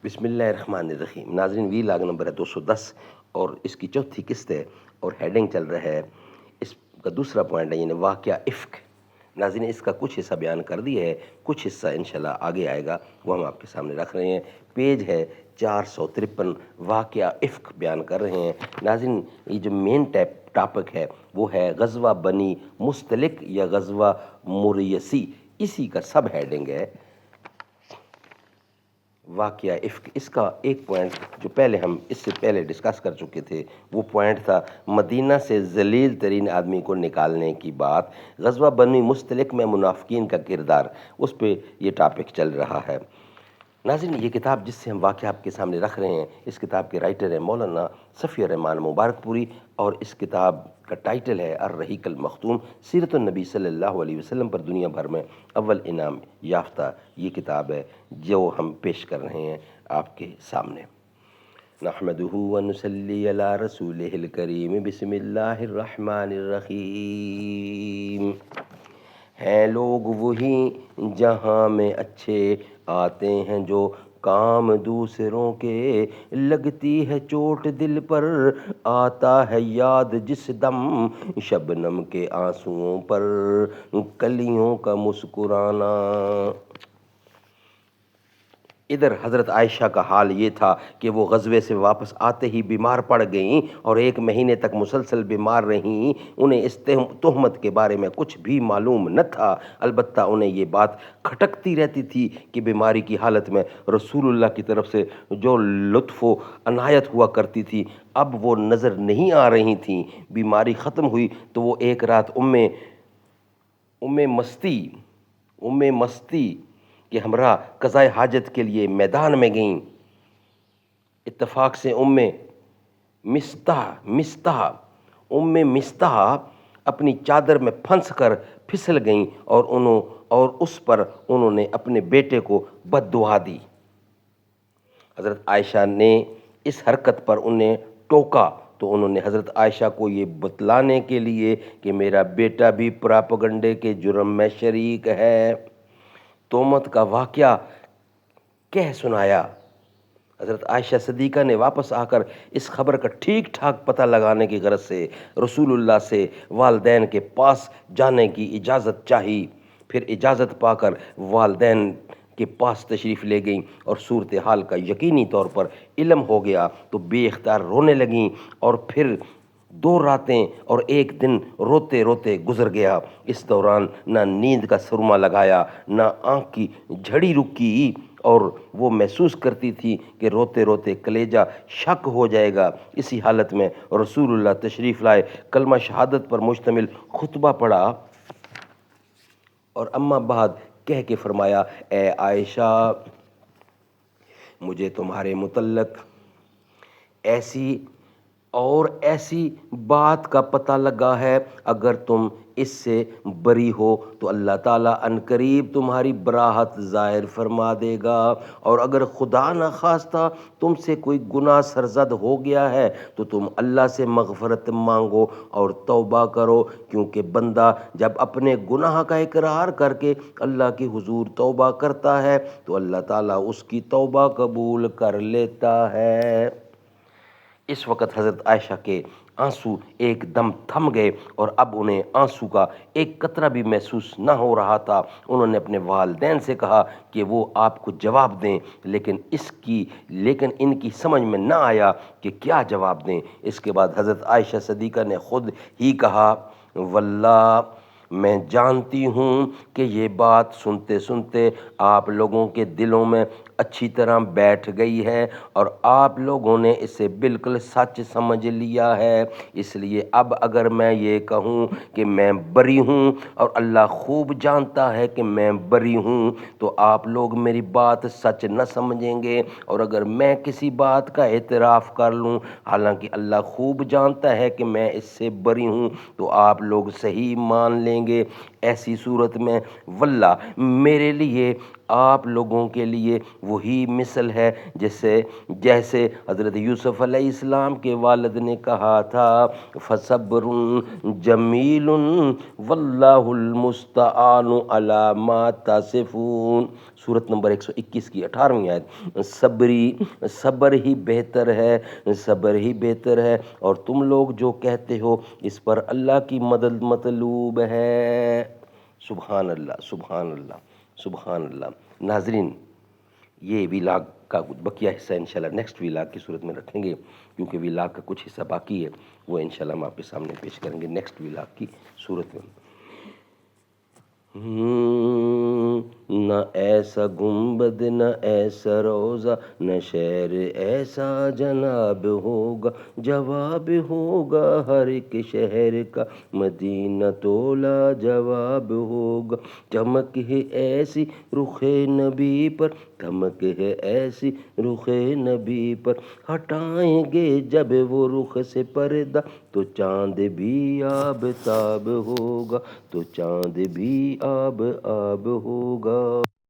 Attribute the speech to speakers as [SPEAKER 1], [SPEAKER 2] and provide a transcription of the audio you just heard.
[SPEAKER 1] بسم اللہ الرحمن الرحیم۔ ناظرین، وی لاگ نمبر ہے 210 اور اس کی چوتھی قسط ہے اور ہیڈنگ چل رہا ہے، اس کا دوسرا پوائنٹ ہے یعنی واقعہ افک۔ ناظرین، اس کا کچھ حصہ بیان کر دیا ہے، کچھ حصہ انشاءاللہ آگے آئے گا، وہ ہم آپ کے سامنے رکھ رہے ہیں۔ پیج ہے 453، واقعہ افک بیان کر رہے ہیں۔ ناظرین، یہ جو مین ٹاپک ہے وہ ہے غزوہ بنی مستلق یا غزوہ مریسی، اسی کا سب ہیڈنگ ہے واقعہ افک۔ اس کا ایک پوائنٹ جو پہلے ہم اس سے پہلے ڈسکس کر چکے تھے، وہ پوائنٹ تھا مدینہ سے ذلیل ترین آدمی کو نکالنے کی بات، غزوہ بنی مستلق میں منافقین کا کردار، اس پہ یہ ٹاپک چل رہا ہے۔ ناظرین، یہ کتاب جس سے ہم واقعہ آپ کے سامنے رکھ رہے ہیں، اس کتاب کے رائٹر ہیں مولانا صفی الرحمان مبارک پوری، اور اس کتاب کا ٹائٹل ہے الرحیق المختوم، سیرت النبی صلی اللہ علیہ وسلم پر دنیا بھر میں اول انعام یافتہ یہ کتاب ہے جو ہم پیش کر رہے ہیں آپ کے سامنے۔ نحمدہ ونصلی علی رسولہ الکریم، بسم اللہ الرحمن الرحیم۔ ہیں لوگ وہی جہاں میں اچھے آتے ہیں جو کام دوسروں کے، لگتی ہے چوٹ دل پر آتا ہے یاد جس دم، شبنم کے آنسوؤں پر کلیوں کا مسکرانا۔ ادھر حضرت عائشہ کا حال یہ تھا کہ وہ غزوے سے واپس آتے ہی بیمار پڑ گئیں اور 1 مہینے تک مسلسل بیمار رہیں۔ انہیں اس تہمت کے بارے میں کچھ بھی معلوم نہ تھا، البتہ انہیں یہ بات کھٹکتی رہتی تھی کہ بیماری کی حالت میں رسول اللہ کی طرف سے جو لطف و عنایت ہوا کرتی تھی اب وہ نظر نہیں آ رہی تھیں۔ بیماری ختم ہوئی تو وہ ایک رات ام مستی کہ ہمراہ قضائے حاجت کے لیے میدان میں گئیں۔ اتفاق سے ام مستح اپنی چادر میں پھنس کر پھسل گئیں اور اس پر انہوں نے اپنے بیٹے کو بد دعا دی۔ حضرت عائشہ نے اس حرکت پر انہیں ٹوکا تو انہوں نے حضرت عائشہ کو یہ بتلانے کے لیے کہ میرا بیٹا بھی پراپگنڈے کے جرم میں شریک ہے، تہمت کا واقعہ کہہ سنایا۔ حضرت عائشہ صدیقہ نے واپس آ کر اس خبر کا ٹھیک ٹھاک پتہ لگانے کی غرض سے رسول اللہ سے والدین کے پاس جانے کی اجازت چاہی۔ پھر اجازت پا کر والدین کے پاس تشریف لے گئیں اور صورتحال کا یقینی طور پر علم ہو گیا تو بے اختیار رونے لگیں، اور پھر 2 راتیں اور 1 دن روتے روتے گزر گیا۔ اس دوران نہ نیند کا سرما لگایا، نہ آنکھ کی جھڑی رکی، اور وہ محسوس کرتی تھی کہ روتے روتے کلیجہ شک ہو جائے گا۔ اسی حالت میں رسول اللہ تشریف لائے، کلمہ شہادت پر مشتمل خطبہ پڑھا اور اما بعد کہہ کے فرمایا، اے عائشہ، مجھے تمہارے متعلق ایسی بات کا پتہ لگا ہے، اگر تم اس سے بری ہو تو اللہ تعالیٰ عنقریب تمہاری براءت ظاہر فرما دے گا، اور اگر خدا نہ خواستہ تم سے کوئی گناہ سرزد ہو گیا ہے تو تم اللہ سے مغفرت مانگو اور توبہ کرو، کیونکہ بندہ جب اپنے گناہ کا اقرار کر کے اللہ کی حضور توبہ کرتا ہے تو اللہ تعالیٰ اس کی توبہ قبول کر لیتا ہے۔ اس وقت حضرت عائشہ کے آنسو ایک دم تھم گئے اور اب انہیں آنسو کا ایک قطرہ بھی محسوس نہ ہو رہا تھا۔ انہوں نے اپنے والدین سے کہا کہ وہ آپ کو جواب دیں، لیکن ان کی سمجھ میں نہ آیا کہ کیا جواب دیں۔ اس کے بعد حضرت عائشہ صدیقہ نے خود ہی کہا، واللہ میں جانتی ہوں کہ یہ بات سنتے سنتے آپ لوگوں کے دلوں میں اچھی طرح بیٹھ گئی ہے اور آپ لوگوں نے اسے بالکل سچ سمجھ لیا ہے، اس لیے اب اگر میں یہ کہوں کہ میں بری ہوں اور اللہ خوب جانتا ہے کہ میں بری ہوں تو آپ لوگ میری بات سچ نہ سمجھیں گے، اور اگر میں کسی بات کا اعتراف کر لوں حالانکہ اللہ خوب جانتا ہے کہ میں اس سے بری ہوں تو آپ لوگ صحیح مان لیں گے۔ ایسی صورت میں واللہ میرے لیے آپ لوگوں کے لیے وہی مثل ہے جیسے حضرت یوسف علیہ السلام کے والد نے کہا تھا فصبر جمیل واللہ المستعان علی ما تصفون، سورۃ نمبر 121 کی 18ویں آیت۔ صبر ہی بہتر ہے، صبر ہی بہتر ہے، اور تم لوگ جو کہتے ہو اس پر اللہ کی مدد مطلوب ہے۔ سبحان اللہ، سبحان اللہ، سبحان اللہ۔ ناظرین، یہ ویلاگ کا بقیہ حصہ انشاءاللہ نیکسٹ ویلاگ کی صورت میں رکھیں گے، کیونکہ ویلاگ کا کچھ حصہ باقی ہے، وہ انشاءاللہ ہم آپ کے سامنے پیش کریں گے نیکسٹ ویلاگ کی صورت میں۔ نہ ایسا گنبد نہ ایسا روزہ، نہ شہر ایسا جناب ہوگا، جواب ہوگا ہر ایک شہر کا، مدینہ تو لا جواب ہوگا۔ چمک ہے ایسی رخ نبی پر، دھمک ہے ایسی رخ نبی پر، ہٹائیں گے جب وہ رخ سے پردہ، تو چاند بھی آب تاب ہوگا، تو چاند بھی آب ہوگا۔